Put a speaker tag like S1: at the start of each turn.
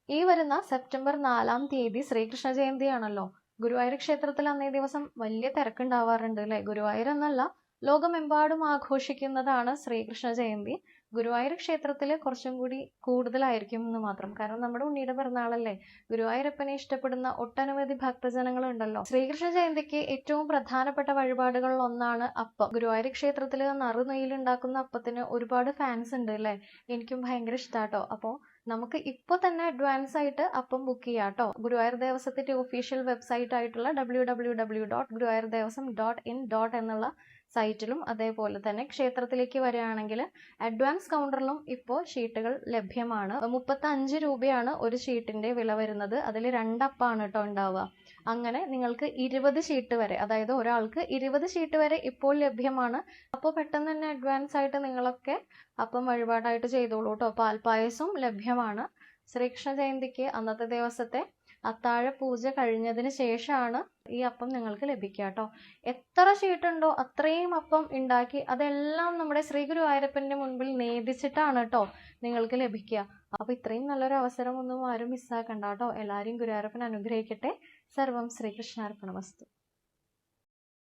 S1: ഈ വരുന്ന സെപ്റ്റംബർ 4-ാം തീയതി ശ്രീകൃഷ്ണ ജയന്തിയാണല്ലോ. ഗുരുവായൂർ ക്ഷേത്രത്തിൽ അന്നേ ദിവസം വലിയ തിരക്കുണ്ടാവാറുണ്ട് അല്ലെ. ഗുരുവായൂർ എന്നല്ല, ലോകമെമ്പാടും ആഘോഷിക്കുന്നതാണ് ശ്രീകൃഷ്ണ ജയന്തി. ഗുരുവായൂർ ക്ഷേത്രത്തിൽ കുറച്ചും കൂടി കൂടുതലായിരിക്കും എന്ന് മാത്രം. കാരണം നമ്മുടെ ഉണ്ണിയുടെ പിറന്നാളല്ലേ. ഗുരുവായൂരപ്പനെ ഇഷ്ടപ്പെടുന്ന ഒട്ടനവധി ഭക്തജനങ്ങളുണ്ടല്ലോ. ശ്രീകൃഷ്ണ ജയന്തിക്ക് ഏറ്റവും പ്രധാനപ്പെട്ട വഴിപാടുകളിൽ ഒന്നാണ് അപ്പം. ഗുരുവായൂർ ക്ഷേത്രത്തിൽ നറുനെയ്യിൽ ഉണ്ടാക്കുന്ന അപ്പത്തിന് ഒരുപാട് ഫാൻസ് ഉണ്ട് അല്ലേ. എനിക്കും ഭയങ്കര ഇഷ്ടാട്ടോ. അപ്പോൾ നമുക്ക് ഇപ്പോൾ തന്നെ അഡ്വാൻസ് ആയിട്ട് അപ്പം ബുക്ക് ചെയ്യാം കേട്ടോ. ഗുരുവായൂർ ദേവസ്വത്തിന്റെ ഒഫീഷ്യൽ വെബ്സൈറ്റ് ആയിട്ടുള്ള www.guruvayurdevasamim.in എന്നുള്ള സൈറ്റിലും അതേപോലെ തന്നെ ക്ഷേത്രത്തിലേക്ക് വരികയാണെങ്കിൽ അഡ്വാൻസ് കൗണ്ടറിലും ഇപ്പോൾ ഷീട്ടുകൾ ലഭ്യമാണ്. 35 രൂപയാണ് ഒരു ഷീട്ടിന്റെ വില വരുന്നത്. അതിൽ 2 അപ്പാണ് കേട്ടോ ഉണ്ടാവുക. അങ്ങനെ നിങ്ങൾക്ക് 20 ഷീട്ട് വരെ, അതായത് ഒരാൾക്ക് 20 ഷീട്ട് വരെ ഇപ്പോൾ ലഭ്യമാണ്. അപ്പോൾ പെട്ടെന്ന് തന്നെ അഡ്വാൻസ് ആയിട്ട് നിങ്ങളൊക്കെ അപ്പം വഴിപാടായിട്ട് ചെയ്തോളൂ കേട്ടോ. പാൽപ്പായസവും ലഭ്യമാണ്. ശ്രീകൃഷ്ണ ജയന്തിക്ക് അന്നത്തെ ദിവസത്തെ അത്താഴ പൂജ കഴിഞ്ഞതിന് ശേഷമാണ് ഈ അപ്പം നിങ്ങൾക്ക് ലഭിക്കുക കേട്ടോ. എത്ര ഷീട്ടുണ്ടോ അത്രയും അപ്പം ഉണ്ടാക്കി അതെല്ലാം നമ്മുടെ ശ്രീ ഗുരുവായൂരപ്പന്റെ മുൻപിൽ നേദിച്ചിട്ടാണ് കേട്ടോ നിങ്ങൾക്ക് ലഭിക്കുക. അപ്പൊ ഇത്രയും നല്ലൊരു അവസരം ഒന്നും ആരും മിസ്സാക്കണ്ട കേട്ടോ. എല്ലാവരും ഗുരുവായൂരപ്പൻ അനുഗ്രഹിക്കട്ടെ. സർവം ശ്രീകൃഷ്ണാർപ്പണമസ്തു.